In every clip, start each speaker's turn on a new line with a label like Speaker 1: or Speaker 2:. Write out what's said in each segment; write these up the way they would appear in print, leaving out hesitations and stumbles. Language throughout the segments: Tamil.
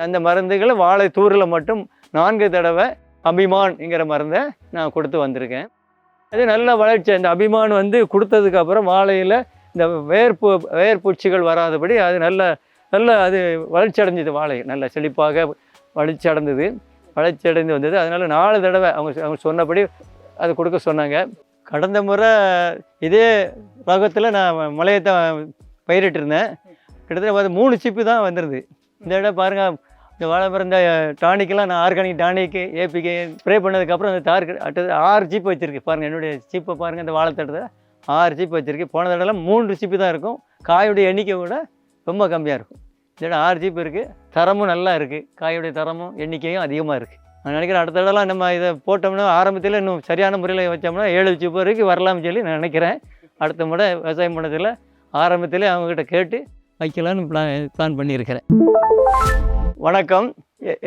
Speaker 1: அந்த மருந்துகளை வாழை தூரில் மட்டும் 4 தடவை அபிமான்ங்கிற மருந்தை நான் கொடுத்து வந்திருக்கேன். அது நல்ல வளர்ச்சி. அந்த அபிமான் வந்து கொடுத்ததுக்கப்புறம் வாழையில் இந்த வேர்பூச்சிகள் வராதபடி அது நல்ல அது வளர்ச்சி அடைஞ்சது. வாழை நல்ல செழிப்பாக வளர்ச்சி அடைந்து வந்தது. அதனால் 4 தடவை அவங்க சொன்னபடி அது கொடுக்க சொன்னாங்க. கடந்த முறை இதே ரகத்தில் நான் மலையத்தை பயிரிட்டிருந்தேன். கிட்டத்தட்ட 3 சிப்பு தான் வந்துடுது. இந்த இடம் பாருங்கள், இந்த வாழை மரம் இந்த டானிக்கெல்லாம் நான் ஆர்கானிக் டானிக்கு ஏபிக்கு ஸ்ப்ரே பண்ணதுக்கப்புறம் அந்த அடுத்தது 6 சீப்பு வச்சுருக்கு. பாருங்கள், என்னுடைய சீப்பை பாருங்கள், இந்த வாழைத்தட்டத்தில் 6 சீப்பு வச்சுருக்கு. போன தடவை 3 சீப்பு தான் இருக்கும். காயுடைய எண்ணிக்கை கூட ரொம்ப கம்மியாக இருக்கும். இந்த இடம் 6 சீப்பு இருக்குது. தரமும் நல்லா இருக்குது. காயுடைய தரமும் எண்ணிக்கையும் அதிகமாக இருக்குது. நான் நினைக்கிறேன் அடுத்த தடவை நம்ம இதை போட்டோம்னா ஆரம்பத்தில் இன்னும் சரியான முறையில் வச்சோம்னா 7 சீப்பு வரைக்கும் வரலாம்னு சொல்லி நான் நினைக்கிறேன். அடுத்த முறை விவசாயம் பண்ணதில் ஆரம்பத்தில் அவங்ககிட்ட கேட்டு வைக்கலான்னு பிளான் பண்ணியிருக்கிறேன். வணக்கம்,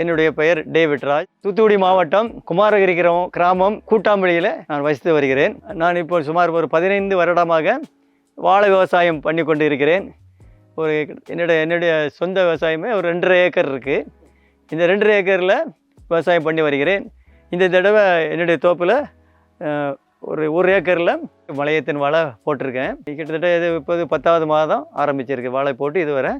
Speaker 1: என்னுடைய பெயர் டேவிட் ராஜ். தூத்துக்குடி மாவட்டம் குமாரகிரி கிராமம் கூட்டாம்பள்ளியில் நான் வசித்து வருகிறேன். நான் இப்போ சுமார் ஒரு 15 வருடமாக வாழை விவசாயம் பண்ணி கொண்டு இருக்கிறேன். என்னுடைய சொந்த விவசாயமே ஒரு 2.5 ஏக்கர் இருக்குது. இந்த 2.5 ஏக்கரில் விவசாயம் பண்ணி வருகிறேன். இந்த தடவை என்னுடைய தோப்பில் ஒரு 1 ஏக்கரில் மலையத்தின் வாழை போட்டிருக்கேன். கிட்டத்தட்ட இது இப்போது 10வது மாதம் ஆரம்பிச்சிருக்கு. வாழை போட்டு இதுவரை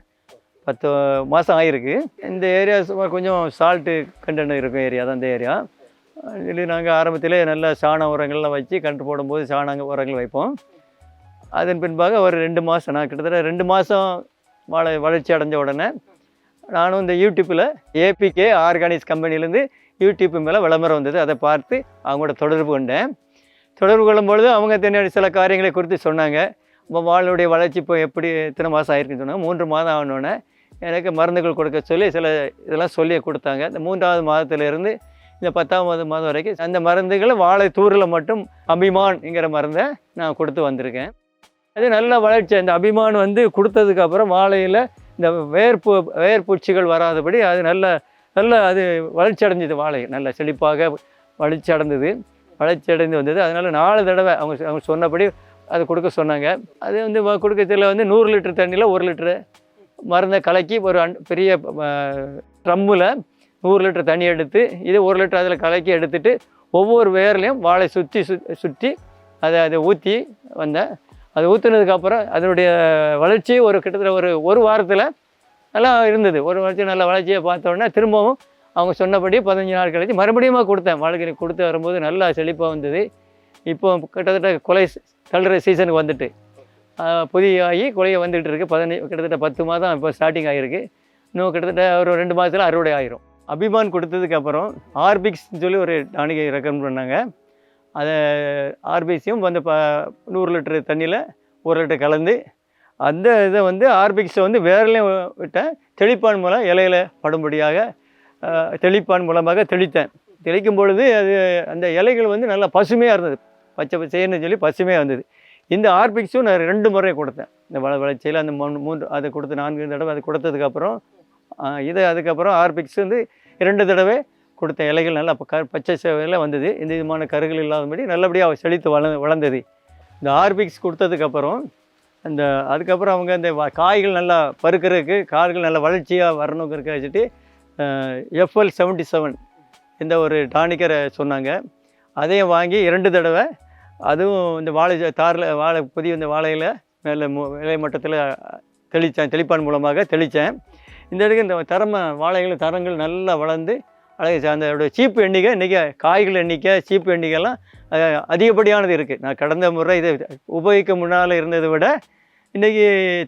Speaker 1: 10 மாதம் ஆகிருக்கு. இந்த ஏரியா சுமார் கொஞ்சம் சால்ட்டு கண்டென்ட் இருக்கும் ஏரியா தான் இந்த ஏரியா. இது நாங்கள் ஆரம்பத்திலே நல்ல சாண உரங்கள்லாம் வச்சு கன்று போடும்போது சாண உரங்கள் வைப்போம். அதன் பின்பாக ஒரு 2 மாதம், நான் கிட்டத்தட்ட 2 மாதம் வளர்ச்சி அடைஞ்ச உடனே நானும் இந்த யூடியூப்பில் ஏபிகே ஆர்கானிக்ஸ் கம்பெனிலேருந்து யூடியூப் மேலே விளம்பரம் வந்தது. அதை பார்த்து அவங்களோட தொடர்பு கொள்ளும்பொழுது அவங்க சில காரியங்களை குறித்து சொன்னாங்க. வாழையுடைய வளர்ச்சி இப்போ எப்படி எத்தனை மாதம் ஆயிருக்குன்னு சொன்னாங்க. 3 மாதம் ஆனோடனே எனக்கு மருந்துகள் கொடுக்க சொல்லி இதெல்லாம் சொல்லி கொடுத்தாங்க. இந்த 3வது மாதத்திலிருந்து இந்த 10வது மாதம் வரைக்கும் அந்த மருந்துகளை வாழை தூரில் மட்டும் அபிமான்ங்கிற மருந்தை நான் கொடுத்து வந்திருக்கேன். அது நல்ல வளர்ச்சி. அந்த அபிமான் வந்து கொடுத்ததுக்கப்புறம் வாழையில் இந்த வேர்பூச்சிகள் வராதபடி அது நல்ல அது வளர்ச்சி அடைஞ்சது. வாழை நல்ல செழிப்பாக வளர்ச்சி அடைந்து வந்தது. அதனால் 4 தடவை அவங்க சொன்னபடி அது கொடுக்க சொன்னாங்க. அது வந்து கொடுக்கறதுல 100 லிட்டர் தண்ணியில் 1 லிட்டரு மருந்தை கலக்கி ஒரு பெரிய ட்ரம்மில் 100 லிட்டர் தண்ணி எடுத்து இது 1 லிட்டர் அதில் கலக்கி எடுத்துகிட்டு ஒவ்வொரு வேர்லையும் வாழை சுற்றி அதை ஊற்றி வந்தேன். அது ஊற்றுனதுக்கப்புறம் அதனுடைய வளர்ச்சி கிட்டத்தட்ட ஒரு வாரத்தில் நல்லா இருந்தது. ஒரு வருஷம் நல்ல வளர்ச்சியை பார்த்தோன்னே திரும்பவும் அவங்க சொன்னபடி 15 நாள் கழிச்சு மறுபடியும் கொடுத்தேன். வாழைக்கறி கொடுத்து வரும்போது நல்லா செழிப்பாக வந்தது. இப்போ கிட்டத்தட்ட கொலை தள்ளுற சீசனுக்கு வந்துட்டு புதியாகி கொலையை வந்துகிட்டு இருக்குது. கிட்டத்தட்ட 10 மாதம் இப்போ ஸ்டார்டிங் ஆகிருக்கு. இன்னும் கிட்டத்தட்ட ஒரு 2 மாதத்தில் அறுவடை ஆகிரும். அபிமான் கொடுத்ததுக்கப்புறம் ஆர்பிக்ஸ்ன்னு சொல்லி ஒரு டானிக்கை ரெக்கமெண்ட் பண்ணாங்க. அதை ஆர்பிக்ஸையும் 100 லிட்டர் தண்ணியில் 1 லிட்டர் கலந்து அந்த இதை ஆர்பிக்ஸை வேர்லையும் விட்டேன். தெளிப்பான் மூலம் இலையில படும்படியாக தெளிப்பான் மூலமாக தெளிக்கும் பொழுது அது அந்த இலைகள் நல்லா பசுமையாக இருந்தது. பச்சை பச்சைன்னு சொல்லி பசுமையாக வந்தது. இந்த ஆர்பிக்ஸும் நான் 2 முறை கொடுத்தேன். இந்த வளர்ச்சியில் அந்த 3 அதை கொடுத்து 4 தடவை அது கொடுத்ததுக்கப்புறம் அதுக்கப்புறம் ஆர்பிக்ஸ் 2 தடவை கொடுத்த இலைகள் நல்லா பச்சை சேவையில் வந்தது. எந்த விதமான கருகள் இல்லாதபடி நல்லபடியாக செழித்து வளர்ந்தது. இந்த ஆர்பிக்ஸ் கொடுத்ததுக்கப்புறம் அதுக்கப்புறம் அவங்க இந்த காய்கள் நல்லா பருக்கிறதுக்கு காய்கள் நல்லா வளர்ச்சியாக வரணுங்கிறக்க வச்சுட்டு FL77 இந்த ஒரு டானிக்கரை சொன்னாங்க. அதையும் வாங்கி 2 தடவை அதுவும் இந்த வாழை புதிய இந்த வாழையில் மேலே இலை மட்டத்தில் தெளிப்பான் மூலமாக தெளித்தேன். இந்த இடத்துக்கு இந்த வாழைகள் தரங்கள் நல்லா வளர்ந்து அழகு. அந்த சீப்பு எண்ணிக்கை இன்றைக்கி காய்கள் எண்ணிக்கை சீப்பு எண்ணிக்கைலாம் அதிகப்படியானது இருக்குது. நான் கடந்த முறை இதை உபயோகிக்க முன்னால் இருந்ததை விட இன்றைக்கி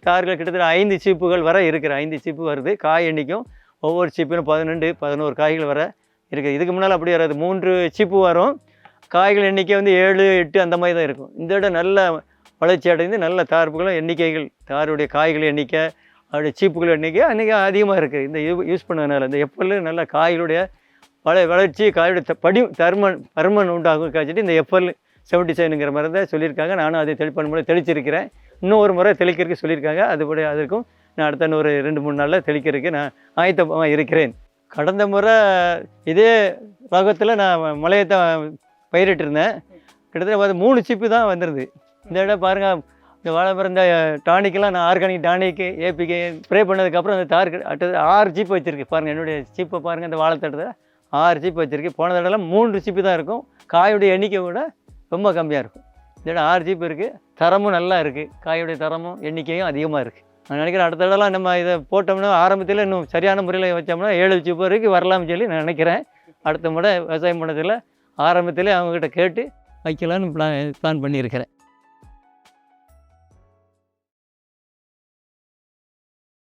Speaker 1: தார்கள் கிட்டத்தட்ட 5 சீப்புகள் வர இருக்குது. 5 சீப்பு வருது. காய் எண்ணிக்கும் ஒவ்வொரு சீப்பிலும் 12, 11 காய்கள் வர இருக்குது. இதுக்கு முன்னால் அப்படி வராது. 3 சீப்பு வரும். காய்கள் எண்ணிக்கை 7, 8 அந்த மாதிரி தான் இருக்கும். இந்த இடம் நல்ல வளர்ச்சி அடைந்து நல்ல தார்ப்புகளும் எண்ணிக்கைகள் தாருடைய காய்கள் எண்ணிக்கை அவருடைய சீப்புகள் எண்ணிக்கை அன்றைக்கி அதிகமாக இருக்குது. இந்த யூஸ் பண்ணதுனால இந்த எப்பொழுது நல்ல காய்களுடைய வளர்ச்சி காயுடைய பருமன் உண்டாகும் காய்ச்சிட்டு இந்த FL77ங்கிற மருந்தை சொல்லியிருக்காங்க. நானும் அதை தெளிப்பான் முறை தெளிச்சிருக்கிறேன். இன்னும் ஒரு முறை தெளிக்கிறதுக்கு சொல்லியிருக்காங்க. அதுபடி அதற்கும் நான் அடுத்த ஒரு 2-3 நாளில் தெளிக்கிறதுக்கு நான் ஆயத்தமாக இருக்கிறேன். கடந்த முறை இதே ரகத்தில் நான் மலையத்தை பயிரிட்டிருந்தேன். கிட்டத்தட்ட 3 சீப்பு தான் வந்துடுது. இந்த இடம் பாருங்கள், இந்த வாழை மரம் இந்த டானிக்கெல்லாம் நான் ஆர்கானிக் டானிக்கு ஏபிகே ஸ்ப்ரே பண்ணதுக்கப்புறம் அந்த தார் அடுத்தது 6 சீப்பு வச்சுருக்கு பாருங்கள். என்னுடைய சீப்பை பாருங்கள், இந்த வாழைத்தட்டத்தில் 6 சீப்பு வச்சுருக்கு. போன தடவை 3 சீப்பு தான் இருக்கும். காயுடைய எண்ணிக்கை விட ரொம்ப கம்மியாக இருக்கும். இதோட 6 சீப்பு இருக்குது. தரமும் நல்லா இருக்குது. காயுடைய தரமும் எண்ணிக்கையும் அதிகமாக இருக்குது. நான் நினைக்கிறேன் அடுத்த தடவை நம்ம இதை போட்டோம்னா ஆரம்பத்தில் இன்னும் சரியான முறையில் வச்சோம்னா 7 சீப்பு வரைக்கும் வரலாம்னு சொல்லி நான் நினைக்கிறேன். அடுத்த முறை விவசாயம் பண்ணதில் ஆரம்பத்திலே அவங்கக்கிட்ட கேட்டு வைக்கலான்னு பிளான் பண்ணியிருக்கிறேன்.